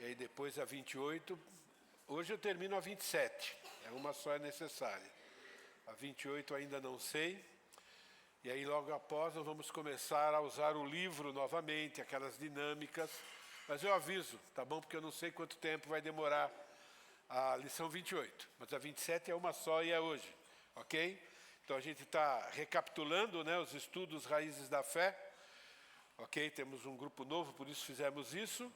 e aí depois a 28. Hoje eu termino a 27, uma só é necessária. A 28 ainda não sei. E aí logo após nós vamos começar a usar o livro novamente, aquelas dinâmicas. Mas eu aviso, tá bom? Porque eu não sei quanto tempo vai demorar a lição 28. Mas a 27 é uma só e é hoje, ok? Então a gente está recapitulando, né, os estudos Raízes da Fé. Ok? Temos um grupo novo, por isso fizemos isso.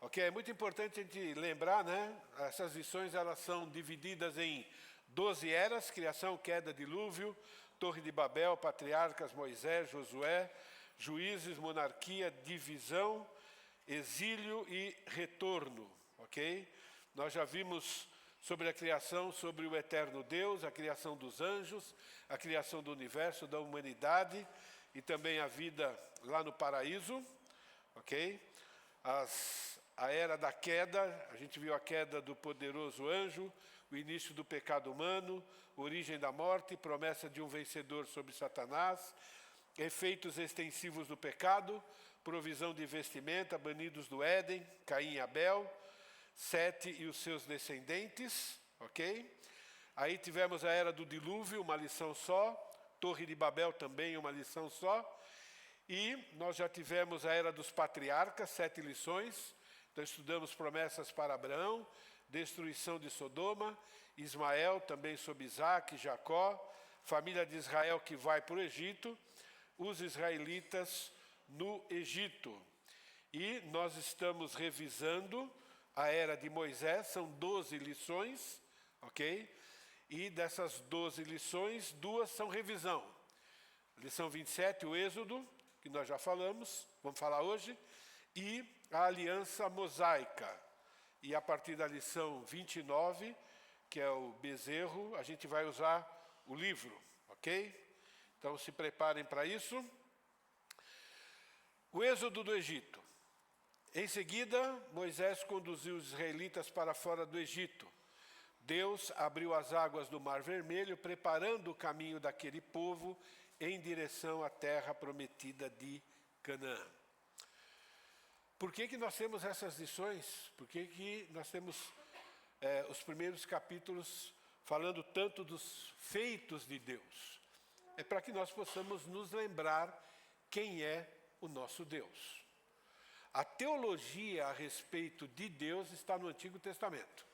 Ok? É muito importante a gente lembrar, né? Essas lições elas são divididas em 12 eras: criação, queda, dilúvio, Torre de Babel, patriarcas, Moisés, Josué, juízes, monarquia, divisão, exílio e retorno. Ok? Nós já vimos sobre a criação, sobre o eterno Deus, a criação dos anjos, a criação do universo, da humanidade e também a vida lá no paraíso. Ok? A era da queda, a gente viu a queda do poderoso anjo, o início do pecado humano, origem da morte, promessa de um vencedor sobre Satanás, efeitos extensivos do pecado, provisão de vestimenta, banidos do Éden, Caim e Abel, Sete e os seus descendentes, ok? Aí tivemos a era do dilúvio, uma lição só, Torre de Babel também, uma lição só, e nós já tivemos a era dos patriarcas, 7 lições. Então estudamos promessas para Abraão, destruição de Sodoma, Ismael também sobre Isaac, Jacó, família de Israel que vai para o Egito, os israelitas no Egito. E nós estamos revisando a era de Moisés, são 12 lições, ok? E dessas 12 lições, 2 são revisão. Lição 27, o Êxodo, que nós já falamos, vamos falar hoje, e a aliança mosaica. E a partir da lição 29, que é o bezerro, a gente vai usar o livro, ok? Então se preparem para isso. O êxodo do Egito. Em seguida, Moisés conduziu os israelitas para fora do Egito. Deus abriu as águas do Mar Vermelho, preparando o caminho daquele povo em direção à terra prometida de Canaã. Por que nós temos essas lições? Por que nós temos os primeiros capítulos falando tanto dos feitos de Deus? É para que nós possamos nos lembrar quem é o nosso Deus. A teologia a respeito de Deus está no Antigo Testamento.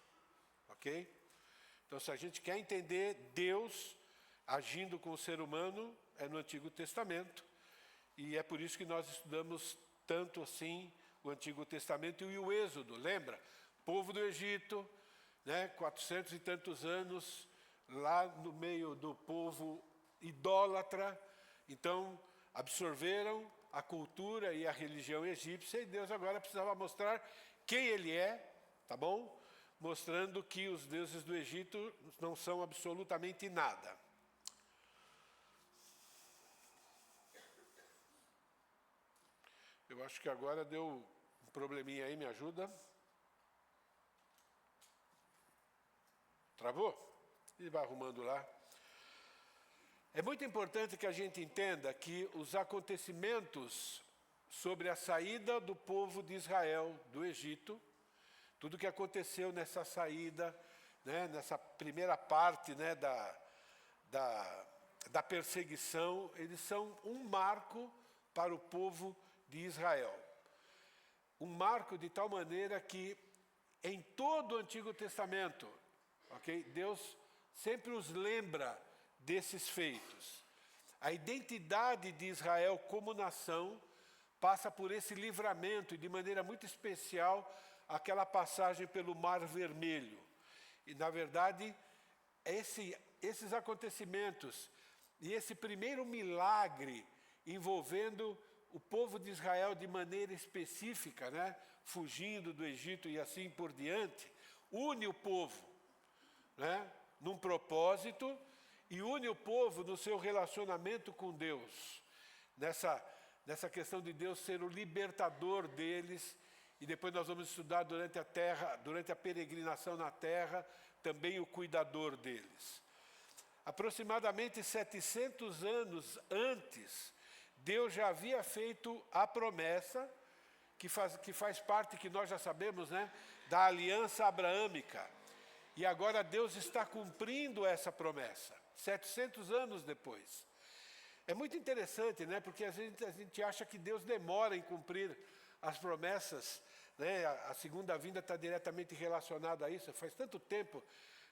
Ok? Então, se a gente quer entender Deus agindo com o ser humano, é no Antigo Testamento. E é por isso que nós estudamos tanto assim o Antigo Testamento e o Êxodo. Lembra? Povo do Egito, né, 400 e tantos anos, lá no meio do povo idólatra. Então, absorveram a cultura e a religião egípcia, e Deus agora precisava mostrar quem Ele é, tá bom? Mostrando que os deuses do Egito não são absolutamente nada. Eu acho que agora deu um probleminha aí, me ajuda. Travou? E vai arrumando lá. É muito importante que a gente entenda que os acontecimentos sobre a saída do povo de Israel do Egito, tudo que aconteceu nessa saída, né, nessa primeira parte, né, da perseguição, eles são um marco para o povo de Israel. Um marco de tal maneira que em todo o Antigo Testamento, ok, Deus sempre os lembra desses feitos. A identidade de Israel como nação passa por esse livramento e de maneira muito especial aquela passagem pelo Mar Vermelho. E na verdade, esses acontecimentos e esse primeiro milagre envolvendo o povo de Israel de maneira específica, né, fugindo do Egito e assim por diante, une o povo, né, num propósito, e une o povo no seu relacionamento com Deus, nessa questão de Deus ser o libertador deles. E depois nós vamos estudar durante a peregrinação na terra, também o cuidador deles. Aproximadamente 700 anos antes, Deus já havia feito a promessa que faz parte, que nós já sabemos, né, da aliança abraâmica. E agora Deus está cumprindo essa promessa, 700 anos depois. É muito interessante, né, porque a gente acha que Deus demora em cumprir as promessas, né, a segunda vinda está diretamente relacionada a isso. Faz tanto tempo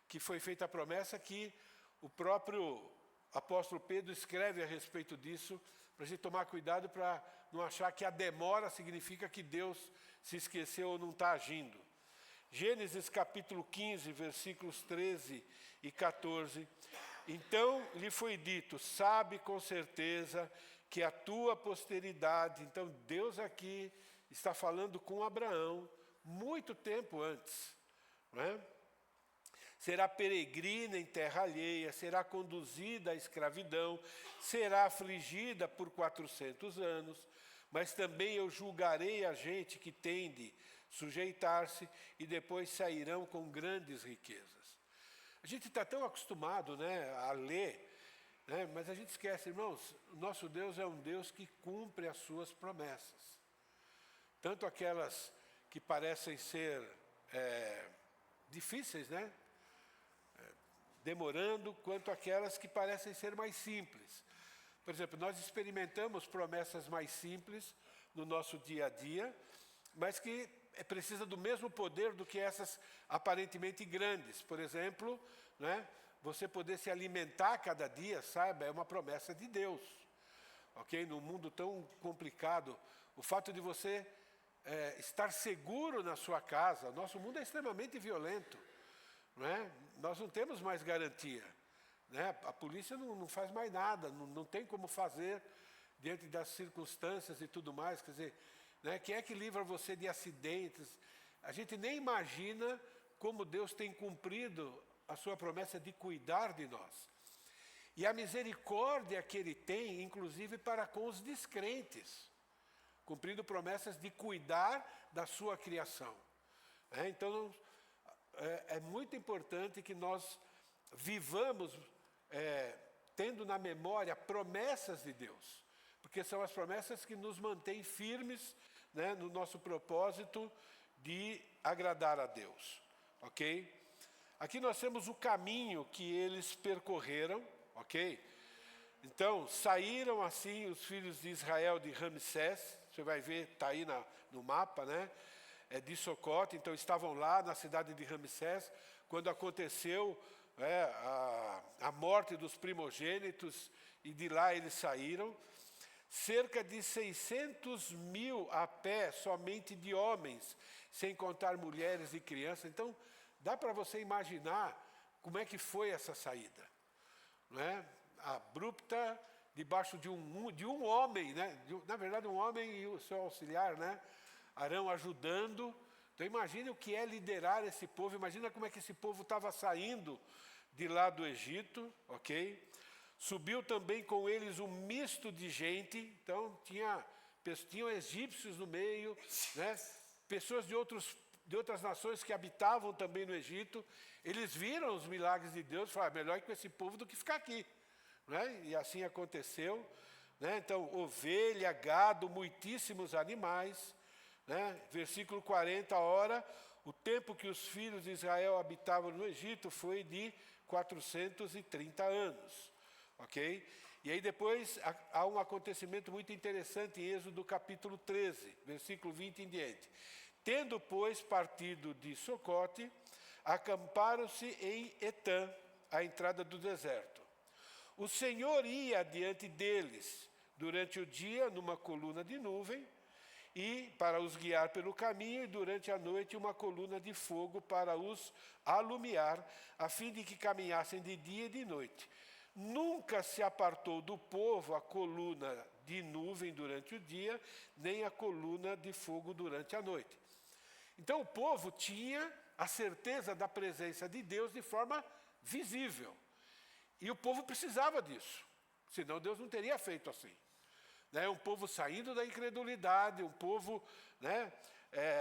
que foi feita a promessa que o próprio apóstolo Pedro escreve a respeito disso, para a gente tomar cuidado para não achar que a demora significa que Deus se esqueceu ou não está agindo. Gênesis capítulo 15, versículos 13 e 14. Então lhe foi dito, sabe com certeza que a tua posteridade... Então Deus aqui está falando com Abraão muito tempo antes, não é? Será peregrina em terra alheia, será conduzida à escravidão, será afligida por 400 anos, mas também eu julgarei a gente que tende sujeitar-se e depois sairão com grandes riquezas. A gente está tão acostumado, né, a ler, né, mas a gente esquece, irmãos, o nosso Deus é um Deus que cumpre as suas promessas. Tanto aquelas que parecem ser difíceis, né? Demorando, quanto aquelas que parecem ser mais simples. Por exemplo, nós experimentamos promessas mais simples no nosso dia a dia, mas que precisa do mesmo poder do que essas aparentemente grandes. Por exemplo, né, você poder se alimentar cada dia, saiba, é uma promessa de Deus. Ok? Num mundo tão complicado, o fato de você estar seguro na sua casa, nosso mundo é extremamente violento. Não é? Nós não temos mais garantia, né? A polícia não faz mais nada, não tem como fazer diante das circunstâncias e tudo mais. Quer dizer, né? Quem é que livra você de acidentes? A gente nem imagina como Deus tem cumprido a sua promessa de cuidar de nós. E a misericórdia que Ele tem, inclusive para com os descrentes, cumprindo promessas de cuidar da sua criação. Então, é muito importante que nós vivamos tendo na memória promessas de Deus, porque são as promessas que nos mantêm firmes, né, no nosso propósito de agradar a Deus. Ok? Aqui nós temos o caminho que eles percorreram, ok? Então, saíram assim os filhos de Israel de Ramsés, você vai ver, está aí no mapa, né? De Socote, então estavam lá na cidade de Ramsés, quando aconteceu a morte dos primogênitos, e de lá eles saíram. Cerca de 600 mil a pé, somente de homens, sem contar mulheres e crianças. Então, dá para você imaginar como é que foi essa saída. Não é? Abrupta, debaixo de um homem, né? Na verdade um homem e o seu auxiliar, né? Arão ajudando. Então imagine o que é liderar esse povo, imagina como é que esse povo estava saindo de lá do Egito, ok? Subiu também com eles um misto de gente, então tinham egípcios no meio, né? Pessoas de outras nações que habitavam também no Egito. Eles viram os milagres de Deus e falaram, melhor ir com esse povo do que ficar aqui. Né? E assim aconteceu. Né? Então, ovelha, gado, muitíssimos animais. Né? Versículo 40, ora, o tempo que os filhos de Israel habitavam no Egito foi de 430 anos. Ok? E aí depois há um acontecimento muito interessante em Êxodo capítulo 13, versículo 20 em diante. Tendo, pois, partido de Socote, acamparam-se em Etã, à entrada do deserto. O Senhor ia adiante deles durante o dia numa coluna de nuvem, e para os guiar pelo caminho, e durante a noite uma coluna de fogo para os alumiar, a fim de que caminhassem de dia e de noite. Nunca se apartou do povo a coluna de nuvem durante o dia, nem a coluna de fogo durante a noite. Então o povo tinha a certeza da presença de Deus de forma visível. E o povo precisava disso, senão Deus não teria feito assim. Né? Um povo saindo da incredulidade, um povo, né,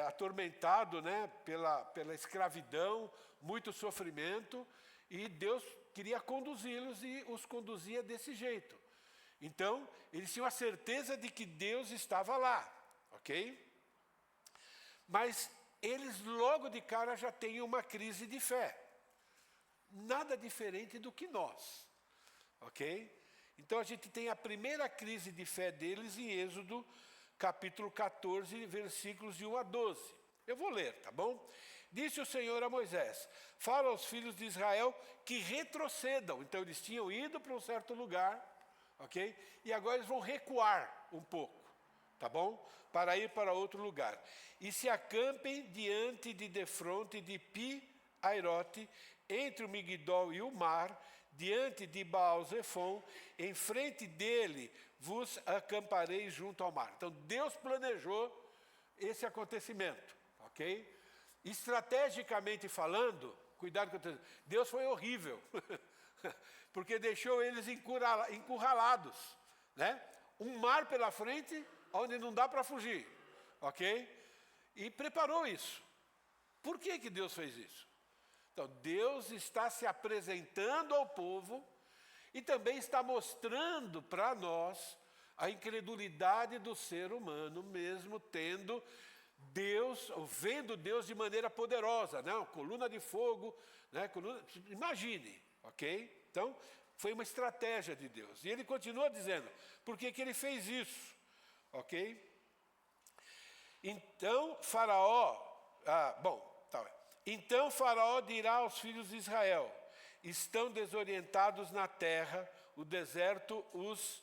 atormentado, né, pela escravidão, muito sofrimento, e Deus queria conduzi-los e os conduzia desse jeito. Então, eles tinham a certeza de que Deus estava lá, ok? Mas eles logo de cara já têm uma crise de fé. Nada diferente do que nós, ok? Então a gente tem a primeira crise de fé deles em Êxodo, capítulo 14, versículos de 1 a 12. Eu vou ler, tá bom? Disse o Senhor a Moisés: fala aos filhos de Israel que retrocedam. Então eles tinham ido para um certo lugar, ok? E agora eles vão recuar um pouco, tá bom? Para ir para outro lugar. E se acampem diante de defronte de Pi-Airote, entre o Migdol e o mar, diante de Baal-Zefon, em frente dele vos acampareis junto ao mar. Então Deus planejou esse acontecimento, ok? Estrategicamente falando, cuidado com o Deus foi horrível, porque deixou eles encurralados, né? Um mar pela frente, onde não dá para fugir, ok? E preparou isso. Por que que Deus fez isso? Então, Deus está se apresentando ao povo e também está mostrando para nós a incredulidade do ser humano, mesmo tendo Deus, ou vendo Deus de maneira poderosa, né? Coluna de fogo, né? Imagine, ok? Então, foi uma estratégia de Deus. E ele continua dizendo, por que que ele fez isso? Ok? Então, Então Faraó dirá aos filhos de Israel, estão desorientados na terra, o deserto os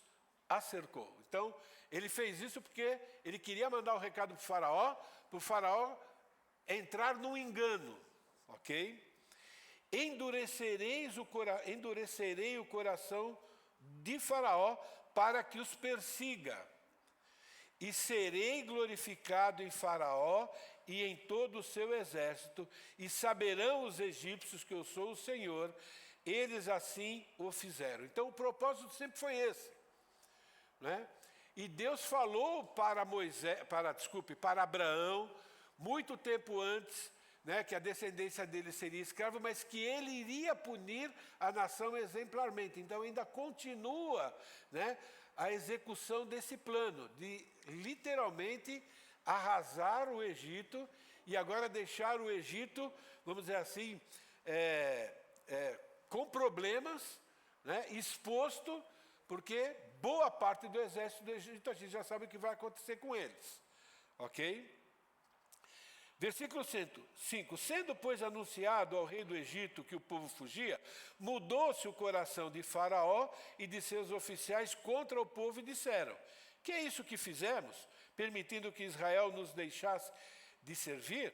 acercou. Então, ele fez isso porque ele queria mandar o recado para o Faraó entrar num engano, ok? Endurecerei o coração de Faraó para que os persiga. E serei glorificado em Faraó e em todo o seu exército, e saberão os egípcios que eu sou o Senhor. Eles assim o fizeram. Então o propósito sempre foi esse, né? E Deus falou para Abraão, muito tempo antes, né, que a descendência dele seria escrava, mas que ele iria punir a nação exemplarmente. Então ainda continua, né, a execução desse plano, de literalmente arrasar o Egito e agora deixar o Egito, vamos dizer assim, com problemas, né, exposto, porque boa parte do exército do Egito a gente já sabe o que vai acontecer com eles, ok? Versículo 5. Sendo, pois, anunciado ao rei do Egito que o povo fugia, mudou-se o coração de Faraó e de seus oficiais contra o povo e disseram, que é isso que fizemos, permitindo que Israel nos deixasse de servir?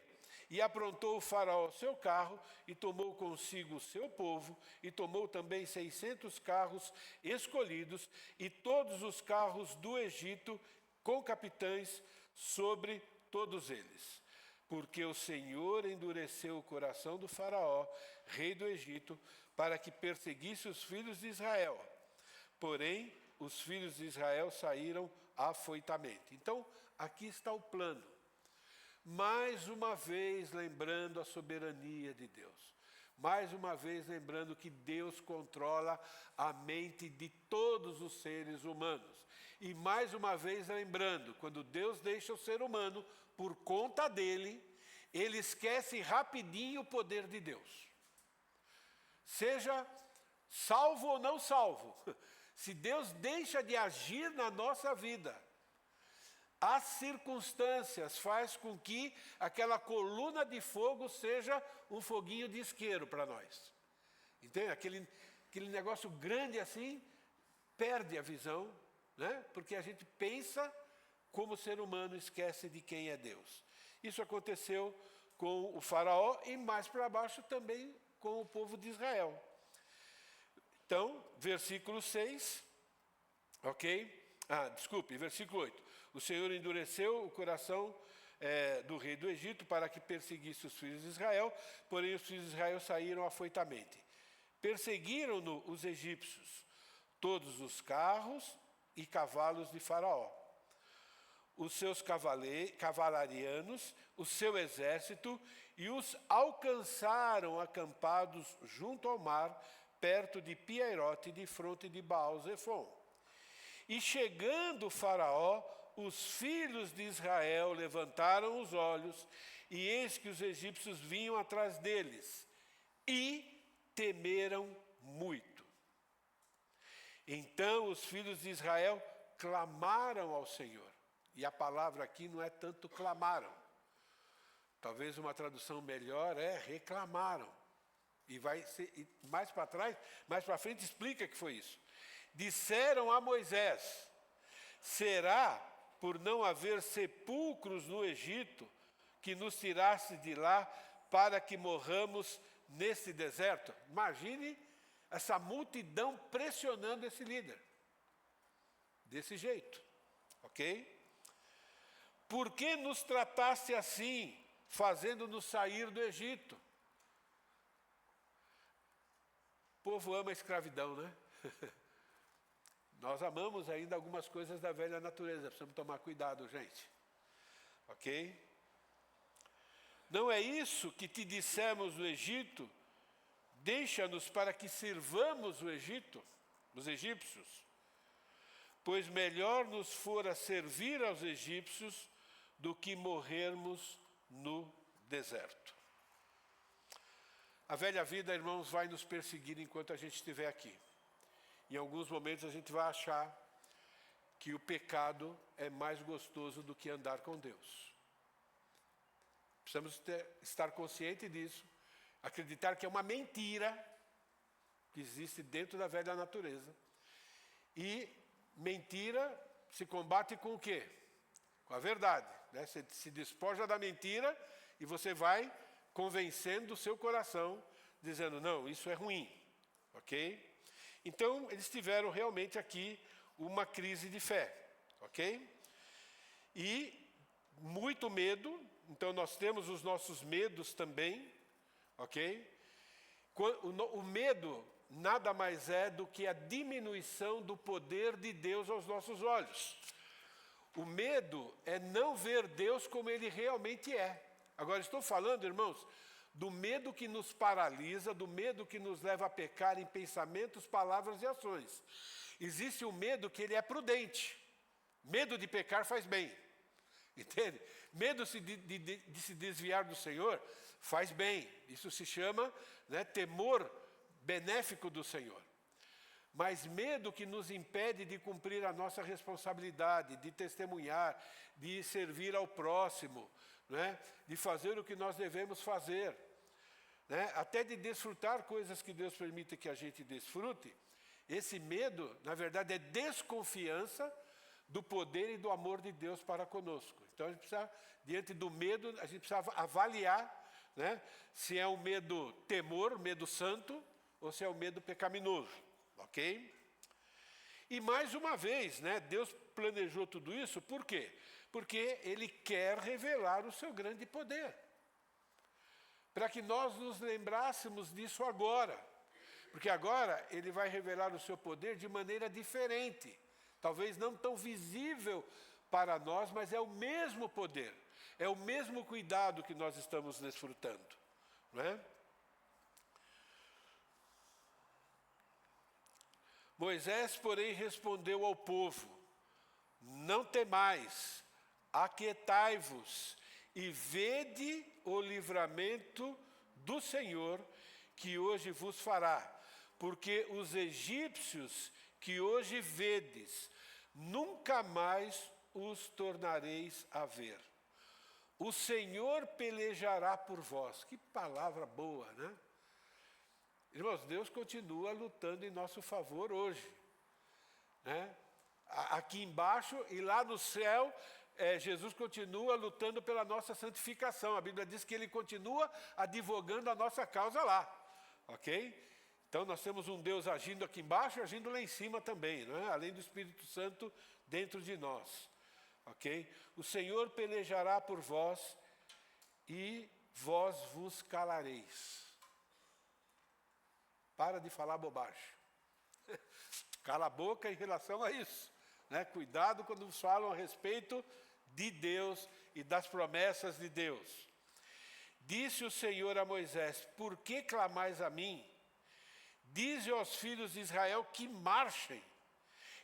E aprontou o Faraó seu carro e tomou consigo o seu povo e tomou também 600 carros escolhidos e todos os carros do Egito com capitães sobre todos eles. Porque o Senhor endureceu o coração do Faraó, rei do Egito, para que perseguisse os filhos de Israel. Porém, os filhos de Israel saíram afoitamente. Então, aqui está o plano. Mais uma vez lembrando a soberania de Deus. Mais uma vez lembrando que Deus controla a mente de todos os seres humanos. E mais uma vez lembrando, quando Deus deixa o ser humano por conta dele, ele esquece rapidinho o poder de Deus. Seja salvo ou não salvo, se Deus deixa de agir na nossa vida, as circunstâncias faz com que aquela coluna de fogo seja um foguinho de isqueiro para nós. Entende? Aquele negócio grande assim, perde a visão, né? Porque a gente pensa como o ser humano esquece de quem é Deus. Isso aconteceu com o Faraó e mais para baixo também com o povo de Israel. Então, versículo 6, ok? Versículo 8. O Senhor endureceu o coração do rei do Egito para que perseguisse os filhos de Israel, porém os filhos de Israel saíram afoitamente. Perseguiram-no os egípcios, todos os carros e cavalos de Faraó, os seus cavalarianos, o seu exército, e os alcançaram acampados junto ao mar, perto de Pi-Airote, de fronte de Baal-Zefon. E chegando Faraó, os filhos de Israel levantaram os olhos, e eis que os egípcios vinham atrás deles, e temeram muito. Então os filhos de Israel clamaram ao Senhor. E a palavra aqui não é tanto clamaram. Talvez uma tradução melhor é reclamaram. E vai ser, mais para trás, mais para frente explica que foi isso. Disseram a Moisés: será por não haver sepulcros no Egito que nos tirasse de lá para que morramos nesse deserto? Imagine essa multidão pressionando esse líder. Desse jeito, ok? Por que nos trataste assim, fazendo-nos sair do Egito? O povo ama a escravidão, né? Nós amamos ainda algumas coisas da velha natureza, precisamos tomar cuidado, gente. Ok? Não é isso que te dissemos no Egito? Deixa-nos para que sirvamos o Egito, os egípcios. Pois melhor nos fora servir aos egípcios do que morrermos no deserto. A velha vida, irmãos, vai nos perseguir enquanto a gente estiver aqui. Em alguns momentos a gente vai achar que o pecado é mais gostoso do que andar com Deus. Precisamos estar conscientes disso, acreditar que é uma mentira que existe dentro da velha natureza. E mentira se combate com o quê? Com a verdade, né? Você se despoja da mentira e você vai convencendo o seu coração, dizendo, não, isso é ruim, ok? Então, eles tiveram realmente aqui uma crise de fé, ok? E muito medo, então nós temos os nossos medos também, ok? O medo nada mais é do que a diminuição do poder de Deus aos nossos olhos. O medo é não ver Deus como Ele realmente é. Agora, estou falando, irmãos, do medo que nos paralisa, do medo que nos leva a pecar em pensamentos, palavras e ações. Existe um medo que ele é prudente. Medo de pecar faz bem. Entende? Medo de se desviar do Senhor faz bem. Isso se chama, né, temor benéfico do Senhor. Mas medo que nos impede de cumprir a nossa responsabilidade, de testemunhar, de servir ao próximo, né? De fazer o que nós devemos fazer, né? Até de desfrutar coisas que Deus permite que a gente desfrute. Esse medo, na verdade, é desconfiança do poder e do amor de Deus para conosco. Então, a gente precisa, diante do medo, a gente precisa avaliar, né, se é um medo temor, medo santo, ou se é um medo pecaminoso. Ok? E mais uma vez, né, Deus planejou tudo isso, por quê? Porque Ele quer revelar o seu grande poder. Para que nós nos lembrássemos disso agora. Porque agora Ele vai revelar o seu poder de maneira diferente. Talvez não tão visível para nós, mas é o mesmo poder. É o mesmo cuidado que nós estamos desfrutando. Não é? Moisés, porém, respondeu ao povo: não temais, aquietai-vos e vede o livramento do Senhor que hoje vos fará, porque os egípcios que hoje vedes, nunca mais os tornareis a ver. O Senhor pelejará por vós. Que palavra boa, né? Irmãos, Deus continua lutando em nosso favor hoje, né? Aqui embaixo e lá no céu, Jesus continua lutando pela nossa santificação. A Bíblia diz que Ele continua advogando a nossa causa lá, ok? Então nós temos um Deus agindo aqui embaixo e agindo lá em cima também, né? Além do Espírito Santo dentro de nós, ok? O Senhor pelejará por vós e vós vos calareis. Para de falar bobagem. Cala a boca em relação a isso, né? Cuidado quando falam a respeito de Deus e das promessas de Deus. Disse o Senhor a Moisés: por que clamais a mim? Dize aos filhos de Israel que marchem.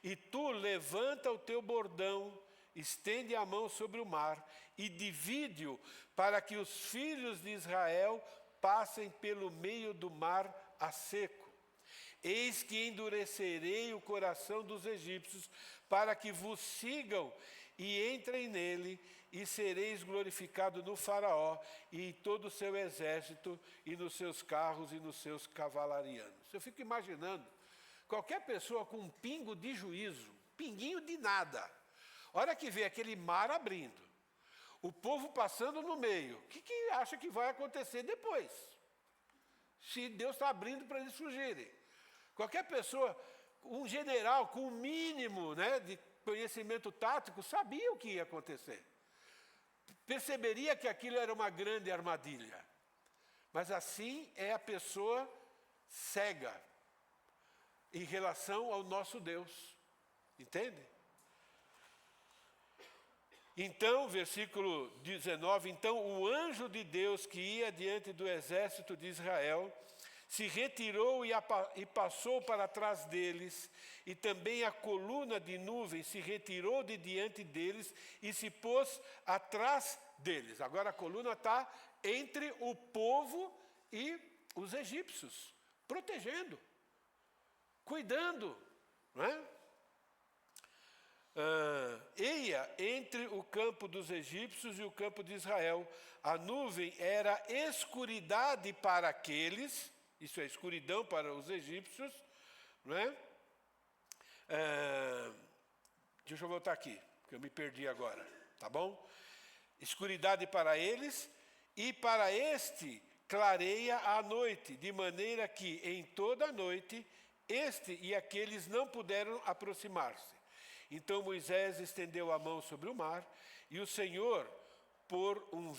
E tu levanta o teu bordão estende a mão sobre o mar e divide-o para que os filhos de Israel passem pelo meio do mar a seco. Eis que endurecerei o coração dos egípcios para que vos sigam e entrem nele, e sereis glorificado no faraó e em todo o seu exército, e nos seus carros e nos seus cavalarianos. Eu fico imaginando qualquer pessoa com um pingo de juízo, pinguinho de nada, hora que vê aquele mar abrindo, o povo passando no meio, o que acha que vai acontecer depois? Se Deus está abrindo para eles fugirem. Qualquer pessoa, um general com o mínimo, né, de conhecimento tático, sabia o que ia acontecer. Perceberia que aquilo era uma grande armadilha. Mas assim é a pessoa cega em relação ao nosso Deus. Entende? Então, versículo 19, então o anjo de Deus que ia diante do exército de Israel se retirou e passou para trás deles, e também a coluna de nuvem se retirou de diante deles e se pôs atrás deles. Agora a coluna está entre o povo e os egípcios, protegendo, cuidando, não é? Eia entre o campo dos egípcios e o campo de Israel. A nuvem era escuridade para aqueles, isso é escuridão para os egípcios, não é? Deixa eu voltar aqui, porque eu me perdi agora, tá bom? Escuridade para eles, e para este clareia a noite, de maneira que em toda a noite este e aqueles não puderam aproximar-se. Então Moisés estendeu a mão sobre o mar, e o Senhor, por um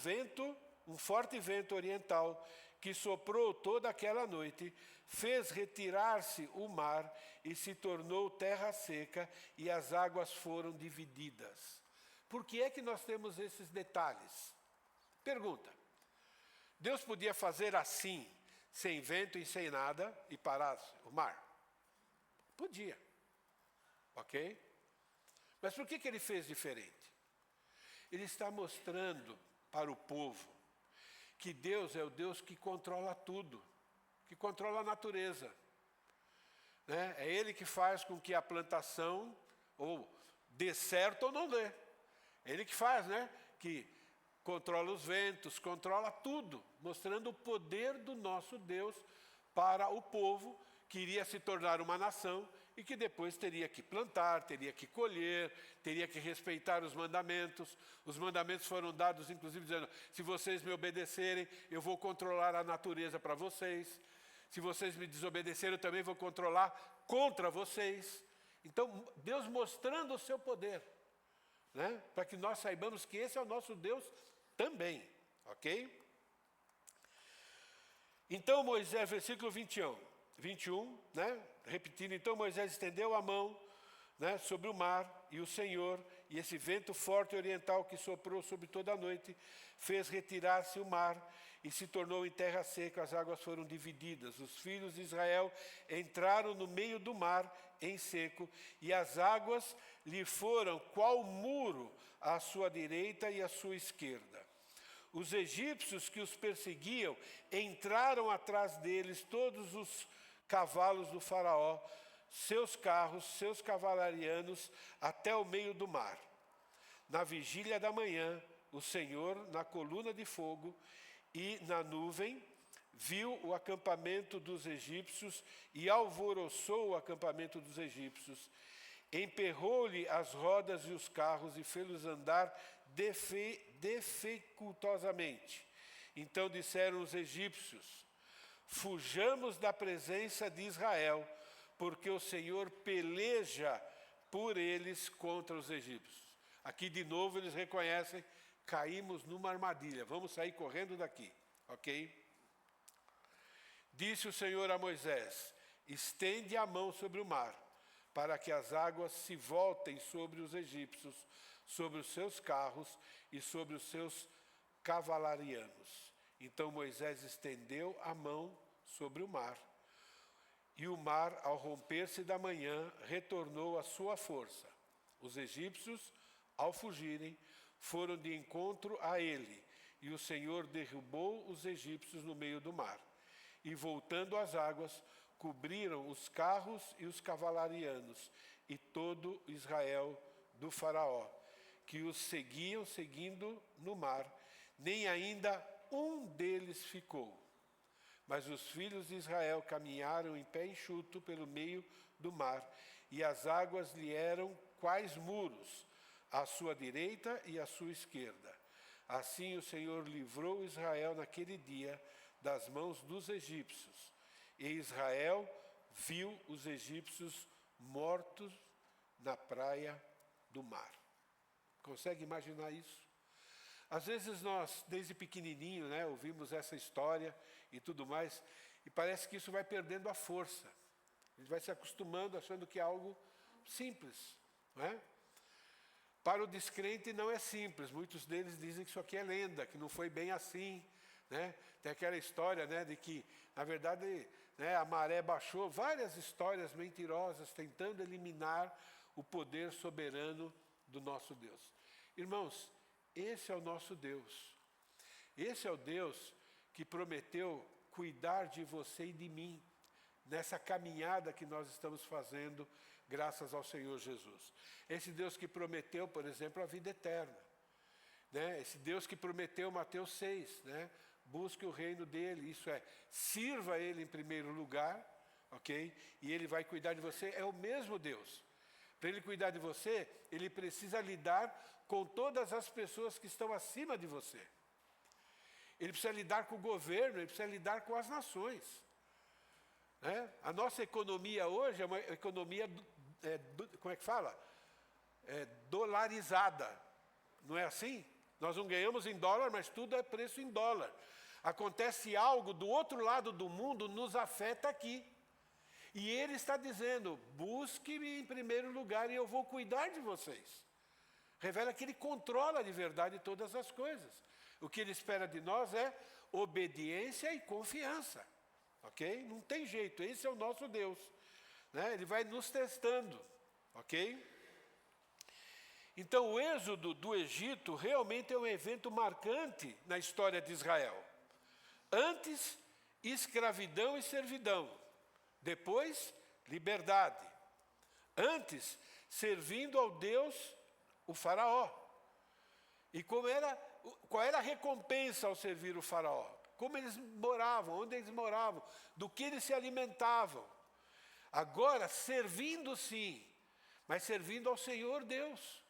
forte vento oriental, que soprou toda aquela noite, fez retirar-se o mar e se tornou terra seca, e as águas foram divididas. Por que é que nós temos esses detalhes? Pergunta. Deus podia fazer assim, sem vento e sem nada, e parasse o mar? Podia. Ok? Mas por que ele fez diferente? Ele está mostrando para o povo que Deus é o Deus que controla tudo, que controla a natureza. Né? É Ele que faz com que a plantação ou dê certo ou não dê. É Ele que faz, né? Que controla os ventos, controla tudo, mostrando o poder do nosso Deus para o povo que iria se tornar uma nação e que depois teria que plantar, teria que colher, teria que respeitar os mandamentos. Os mandamentos foram dados, inclusive, dizendo: se vocês me obedecerem, eu vou controlar a natureza para vocês. Se vocês me desobedecerem, eu também vou controlar contra vocês. Então, Deus mostrando o seu poder, né? Para que nós saibamos que esse é o nosso Deus também, ok? Então Moisés, versículo 21, né? Repetindo, então Moisés estendeu a mão, né, sobre o mar, e o Senhor, e esse vento forte oriental que soprou sobre toda a noite, fez retirar-se o mar, e se tornou em terra seca, as águas foram divididas. Os filhos de Israel entraram no meio do mar, em seco, e as águas lhe foram qual muro à sua direita e à sua esquerda. Os egípcios que os perseguiam entraram atrás deles, todos os cavalos do faraó, seus carros, seus cavalarianos, até o meio do mar. Na vigília da manhã, o Senhor, na coluna de fogo e na nuvem, viu o acampamento dos egípcios e alvoroçou o acampamento dos egípcios. Emperrou-lhe as rodas e os carros e fê-los andar dificultosamente. Então disseram os egípcios: fujamos da presença de Israel, porque o Senhor peleja por eles contra os egípcios. Aqui de novo eles reconhecem: caímos numa armadilha, vamos sair correndo daqui, ok? Disse o Senhor a Moisés: estende a mão sobre o mar, para que as águas se voltem sobre os egípcios, sobre os seus carros e sobre os seus cavalarianos. Então Moisés estendeu a mão sobre o mar, e o mar, ao romper-se da manhã, retornou à sua força. Os egípcios Ao fugirem, foram de encontro a ele, e o Senhor derrubou os egípcios no meio do mar. E voltando às águas, cobriram os carros e os cavalarianos, e todo Israel do faraó, que os seguiam seguindo no mar, nem ainda um deles ficou. Mas os filhos de Israel caminharam em pé enxuto pelo meio do mar, e as águas lhe eram quais muros, à sua direita e à sua esquerda. Assim o Senhor livrou Israel naquele dia das mãos dos egípcios, e Israel viu os egípcios mortos na praia do mar. Consegue imaginar isso? Às vezes nós, desde pequenininho, ouvimos essa história e tudo mais, e parece que isso vai perdendo a força. A gente vai se acostumando, achando que é algo simples, não é? Para o descrente não é simples. Muitos deles dizem que isso aqui é lenda, que não foi bem assim, né? Tem aquela história, de que, na verdade, a maré baixou. Várias histórias mentirosas tentando eliminar o poder soberano do nosso Deus. Irmãos, esse é o nosso Deus. Esse é o Deus que prometeu cuidar de você e de mim nessa caminhada que nós estamos fazendo graças ao Senhor Jesus. Esse Deus que prometeu, por exemplo, a vida eterna. Esse Deus que prometeu, Mateus 6, busque o reino dele, isso é, sirva ele em primeiro lugar, ok? E ele vai cuidar de você, é o mesmo Deus. Para ele cuidar de você, ele precisa lidar com todas as pessoas que estão acima de você. Ele precisa lidar com o governo, ele precisa lidar com as nações. A nossa economia hoje é uma economia, como é que fala? Dolarizada. Não é assim? Nós não ganhamos em dólar, mas tudo é preço em dólar. Acontece algo do outro lado do mundo, nos afeta aqui. E ele está dizendo, busque-me em primeiro lugar e eu vou cuidar de vocês. Revela que ele controla de verdade todas as coisas. O que ele espera de nós é obediência e confiança. Ok? Não tem jeito, esse é o nosso Deus. Ele vai nos testando. Ok? Então, o êxodo do Egito realmente é um evento marcante na história de Israel. Antes, escravidão e servidão. Depois, liberdade. Antes, servindo ao Deus, o faraó. E qual era a recompensa ao servir o faraó? Como eles moravam, onde eles moravam, do que eles se alimentavam. Agora, servindo sim, mas servindo ao Senhor Deus.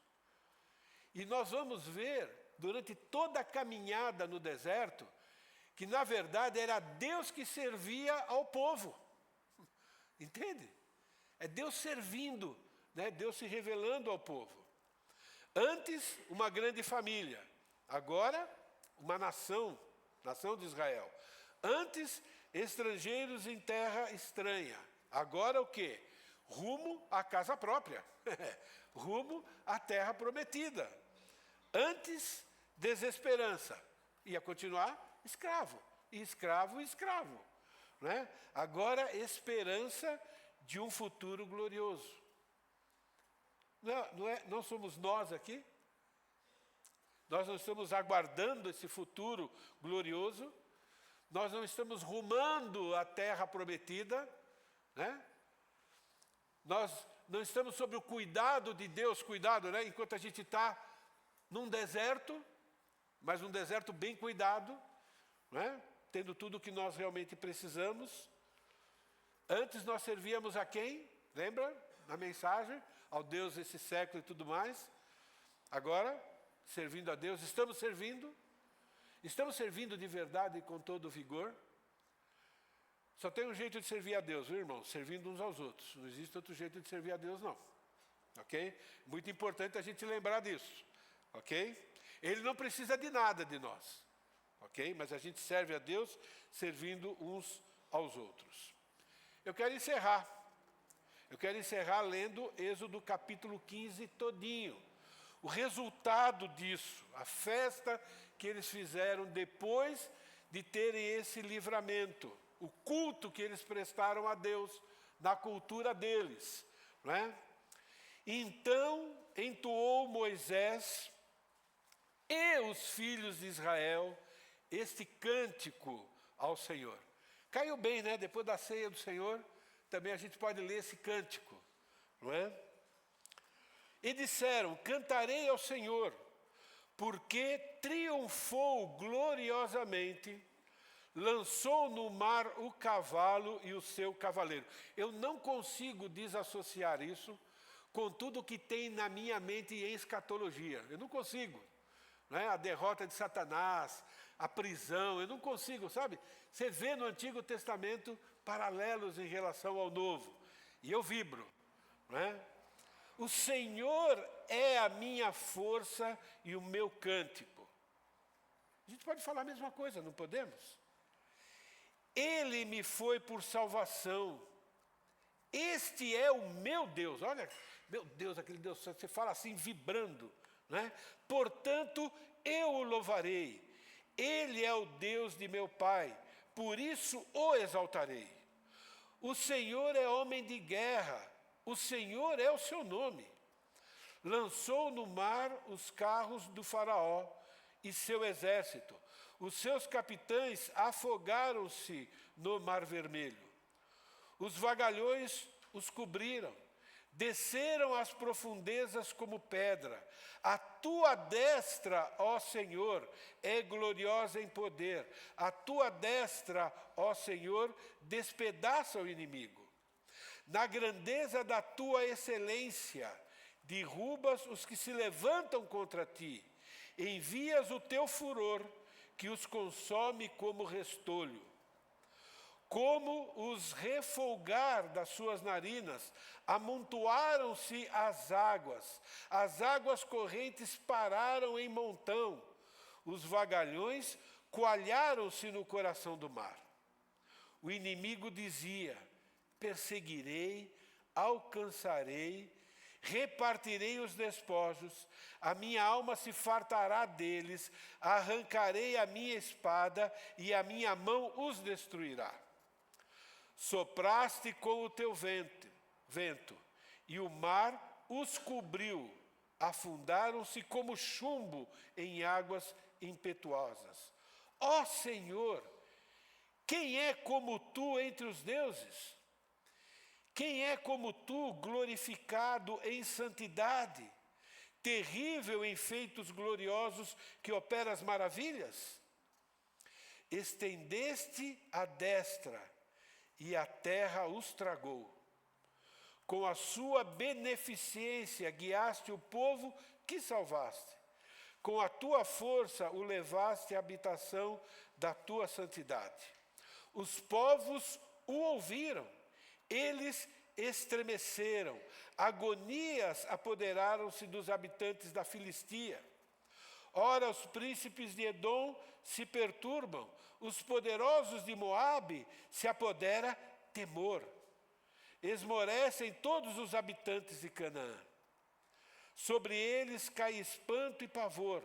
E nós vamos ver, durante toda a caminhada no deserto, que na verdade era Deus que servia ao povo. Entende? É Deus servindo, Deus se revelando ao povo. Antes, uma grande família. Agora, uma nação de Israel. Antes, estrangeiros em terra estranha. Agora o quê? Rumo à casa própria. Rumo à terra prometida. Antes, desesperança. Ia continuar escravo. E escravo, escravo. Agora, esperança de um futuro glorioso. Não somos nós aqui? Nós não estamos aguardando esse futuro glorioso? Nós não estamos rumando à terra prometida? Nós não estamos sob o cuidado de Deus, enquanto a gente está num deserto, mas um deserto bem cuidado, tendo tudo o que nós realmente precisamos. Antes nós servíamos a quem? Lembra na mensagem? Ao Deus desse século e tudo mais. Agora, servindo a Deus, estamos servindo? Estamos servindo de verdade e com todo o vigor? Só tem um jeito de servir a Deus, viu, irmão? Servindo uns aos outros. Não existe outro jeito de servir a Deus, não. Ok? Muito importante a gente lembrar disso. Ok? Ele não precisa de nada de nós. Ok? Mas a gente serve a Deus servindo uns aos outros. Eu quero encerrar lendo Êxodo capítulo 15 todinho. O resultado disso, a festa que eles fizeram depois de terem esse livramento. O culto que eles prestaram a Deus na cultura deles. Então entoou Moisés e os filhos de Israel este cântico ao Senhor. Caiu bem, né? Depois da ceia do Senhor, também a gente pode ler esse cântico, não é? E disseram: cantarei ao Senhor, porque triunfou gloriosamente, lançou no mar o cavalo e o seu cavaleiro. Eu não consigo desassociar isso com tudo que tem na minha mente em escatologia. Eu não consigo. Não é? A derrota de Satanás, a prisão, eu não consigo, sabe? Você vê no Antigo Testamento paralelos em relação ao Novo. E eu vibro. Não é? O Senhor é a minha força e o meu cântico. A gente pode falar a mesma coisa, não podemos? Ele me foi por salvação. Este é o meu Deus. Olha, meu Deus, aquele Deus, você fala assim, vibrando, né? Portanto, eu o louvarei. Ele é o Deus de meu Pai, por isso o exaltarei. O Senhor é homem de guerra, o Senhor é o seu nome. Lançou no mar os carros do faraó e seu exército. Os seus capitães afogaram-se no mar vermelho. Os vagalhões os cobriram, desceram às profundezas como pedra. A tua destra, ó Senhor, é gloriosa em poder. A tua destra, ó Senhor, despedaça o inimigo. Na grandeza da tua excelência, derrubas os que se levantam contra ti. Envias o teu furor, que os consome como restolho. Como os refolgar das suas narinas, amontoaram-se as águas correntes pararam em montão, os vagalhões coalharam-se no coração do mar. O inimigo dizia: perseguirei, alcançarei, repartirei os despojos, a minha alma se fartará deles, arrancarei a minha espada e a minha mão os destruirá. Sopraste com o teu vento, e o mar os cobriu, afundaram-se como chumbo em águas impetuosas. Ó Senhor, quem é como tu entre os deuses? Quem é como tu, glorificado em santidade, terrível em feitos gloriosos, que operas maravilhas? Estendeste a destra, e a terra os tragou. Com a sua beneficência guiaste o povo que salvaste. Com a tua força o levaste à habitação da tua santidade. Os povos o ouviram, eles estremeceram. Agonias apoderaram-se dos habitantes da Filistia. Ora, os príncipes de Edom se perturbam, os poderosos de Moabe se apodera temor. Esmorecem todos os habitantes de Canaã. Sobre eles cai espanto e pavor.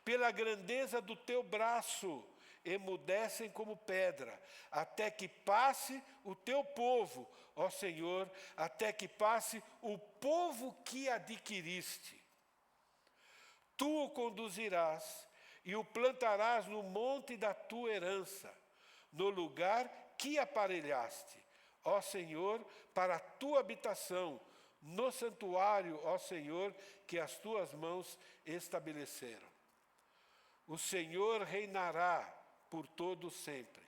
Pela grandeza do teu braço, emudecem como pedra, até que passe o teu povo, ó Senhor, até que passe o povo que adquiriste. Tu o conduzirás e o plantarás no monte da tua herança, no lugar que aparelhaste, ó Senhor, para a tua habitação, no santuário, ó Senhor, que as tuas mãos estabeleceram. O Senhor reinará por todo sempre,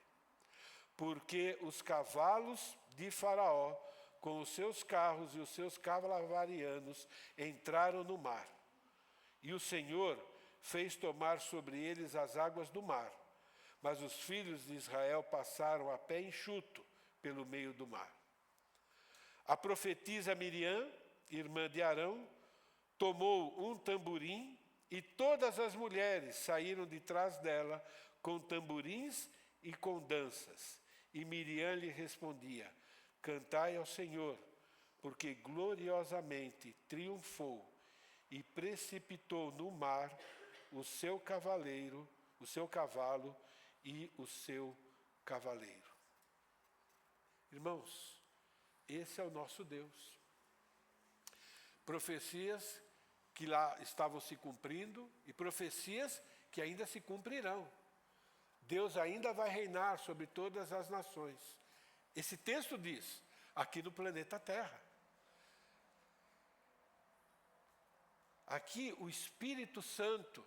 porque os cavalos de Faraó, com os seus carros e os seus cavalarianos, entraram no mar. E o Senhor fez tomar sobre eles as águas do mar, mas os filhos de Israel passaram a pé enxuto pelo meio do mar. A profetisa Miriam, irmã de Arão, tomou um tamborim e todas as mulheres saíram de trás dela com tamborins e com danças. E Miriam lhe respondia: cantai ao Senhor, porque gloriosamente triunfou e precipitou no mar o seu cavalo e o seu cavaleiro. Irmãos, esse é o nosso Deus. Profecias que lá estavam se cumprindo e profecias que ainda se cumprirão. Deus ainda vai reinar sobre todas as nações. Esse texto diz, aqui no planeta Terra. Aqui o Espírito Santo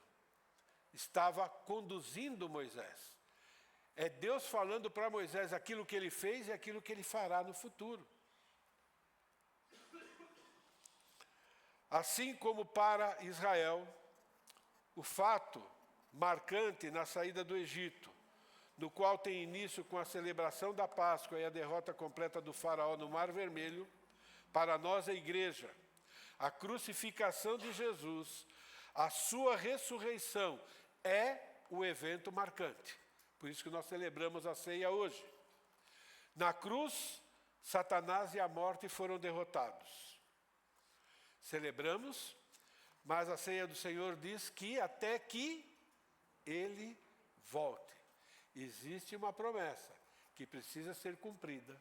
estava conduzindo Moisés. É Deus falando para Moisés aquilo que ele fez e aquilo que ele fará no futuro. Assim como para Israel, o fato marcante na saída do Egito, no qual tem início com a celebração da Páscoa e a derrota completa do faraó no Mar Vermelho, para nós a igreja, a crucificação de Jesus, a sua ressurreição é o evento marcante. Por isso que nós celebramos a ceia hoje. Na cruz, Satanás e a morte foram derrotados. Celebramos, mas a ceia do Senhor diz que até que Ele volte. Existe uma promessa que precisa ser cumprida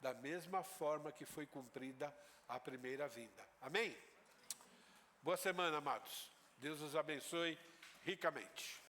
da mesma forma que foi cumprida a primeira vinda. Amém? Boa semana, amados. Deus os abençoe ricamente.